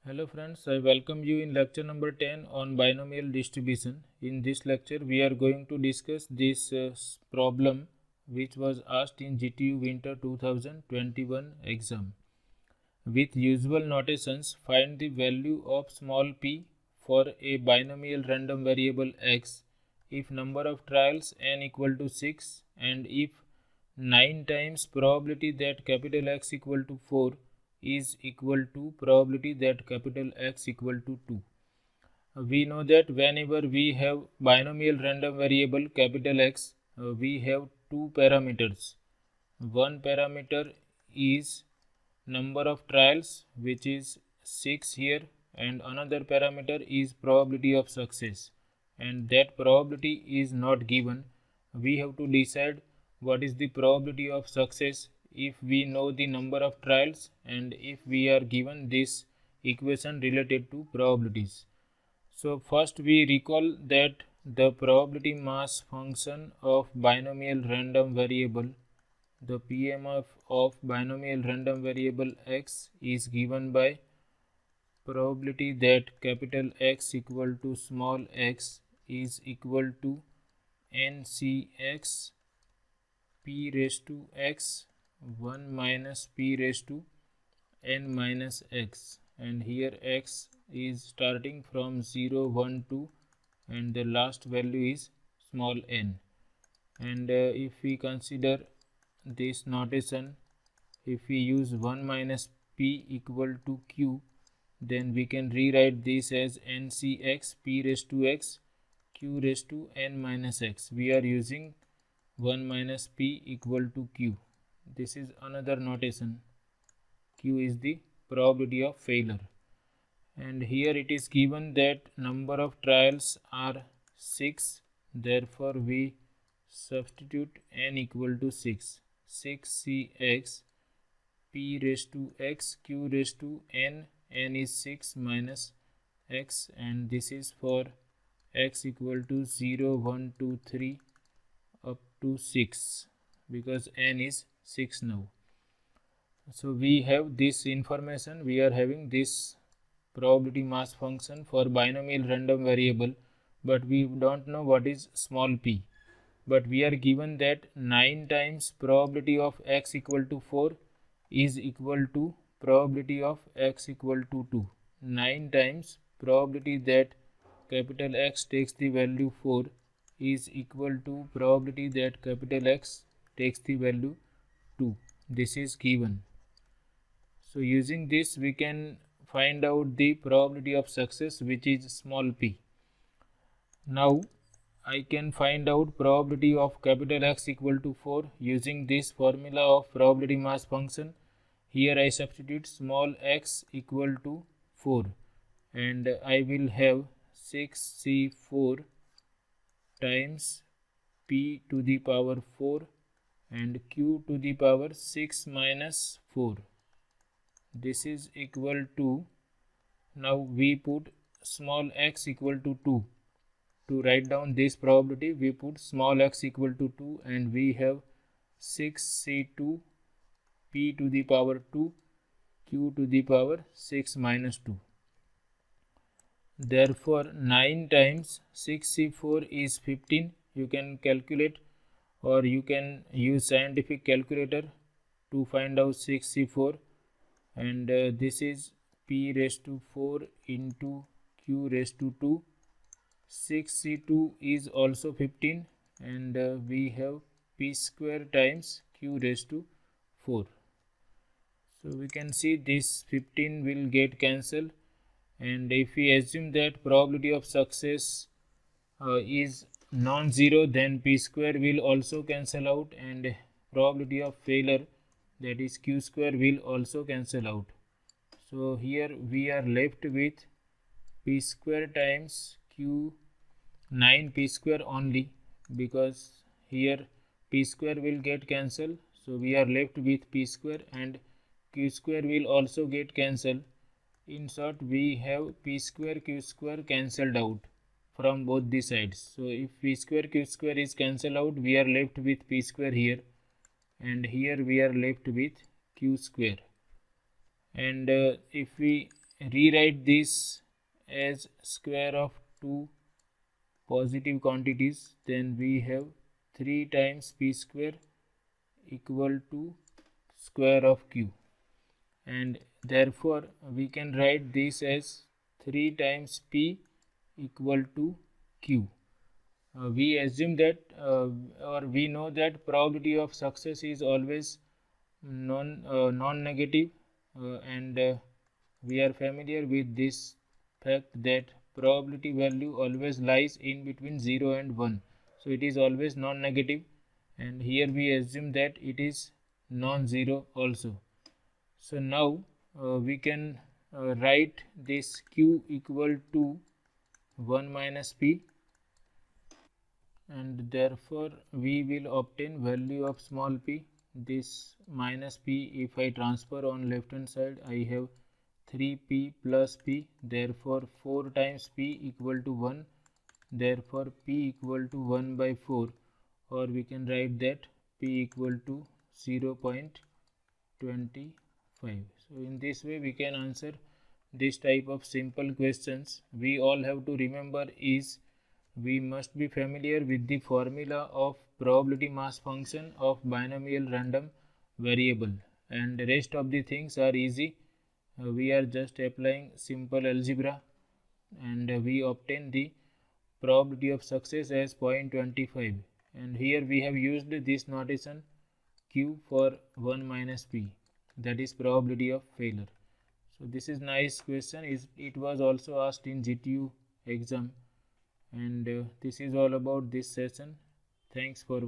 Hello friends, I welcome you in lecture number 10 on binomial distribution. In this lecture, we are going to discuss this problem which was asked in GTU Winter 2021 exam. With usual notations, find the value of small p for a binomial random variable x if number of trials n equal to 6 and if 9 times probability that capital X equal to 4 is equal to probability that capital X equal to 2. We know that whenever we have binomial random variable capital X, we have two parameters. One parameter is number of trials, which is 6 here, and another parameter is probability of success, and that probability is not given. We have to decide what is the probability of success if we know the number of trials and if we are given this equation related to probabilities. So first we recall that the probability mass function of binomial random variable, the PMF of binomial random variable x is given by probability that capital X equal to small x is equal to NCX p raised to x 1 minus p raised to n minus x, and here x is starting from 0, 1, 2 and the last value is small n. And if we consider this notation, if we use 1 minus p equal to q, then we can rewrite this as NCX p raised to x q raised to n minus x. We are using 1 minus p equal to q. This is another notation. Q is the probability of failure, and here it is given that number of trials are 6, therefore we substitute n equal to 6. 6cx p raised to x q raised to n is 6 minus x, and this is for x equal to 0, 1, 2, 3 up to 6 because n is 6 now. So we have this information, we are having this probability mass function for binomial random variable, but we don't know what is small p. But we are given that 9 times probability of x equal to 4 is equal to probability of x equal to 2. 9 times probability that capital X takes the value 4 is equal to probability that capital X takes the value 2. This is given. So using this we can find out the probability of success, which is small p. Now I can find out probability of capital X equal to 4 using this formula of probability mass function. Here I substitute small x equal to 4 and I will have 6c4 times p to the power 4 and q to the power 6 minus 4. This is equal to, now we put small x equal to 2. To write down this probability, we put small x equal to 2 and we have 6c2 p to the power 2 q to the power 6 minus 2. Therefore 9 times 6c4 is 15. You can calculate or you can use scientific calculator to find out 6c4, and this is p raised to 4 into q raised to 2. 6c2 is also 15 and we have p square times q raised to 4. So we can see this 15 will get cancelled, and if we assume that probability of success is non-zero, then p square will also cancel out and probability of failure, that is q square, will also cancel out. So here we are left with p square times q 9p square only, because here p square will get cancelled, so we are left with p square and q square will also get cancelled. In short, we have p square q square cancelled out from both the sides. So if p square q square is cancelled out, we are left with p square here, and here we are left with q square. And if we rewrite this as square of two positive quantities, then we have 3 times p square equal to square of q, and therefore we can write this as 3 times p equal to q. We assume that or we know that probability of success is always non-negative, and we are familiar with this fact that probability value always lies in between 0 and 1, so it is always non-negative, and here we assume that it is non-zero also. So now we can write this q equal to 1 minus p, and therefore we will obtain value of small p. This minus p, if I transfer on left hand side, I have 3p plus p, therefore 4 times p equal to 1, therefore p equal to 1 by 4, or we can write that p equal to 0.25. So in this way we can answer this type of simple questions. We all have to remember is we must be familiar with the formula of probability mass function of binomial random variable, and the rest of the things are easy. We are just applying simple algebra, and we obtain the probability of success as 0.25, and here we have used this notation q for 1 minus p, that is probability of failure. So this is nice question. It was also asked in GTU exam, and this is all about this session. Thanks for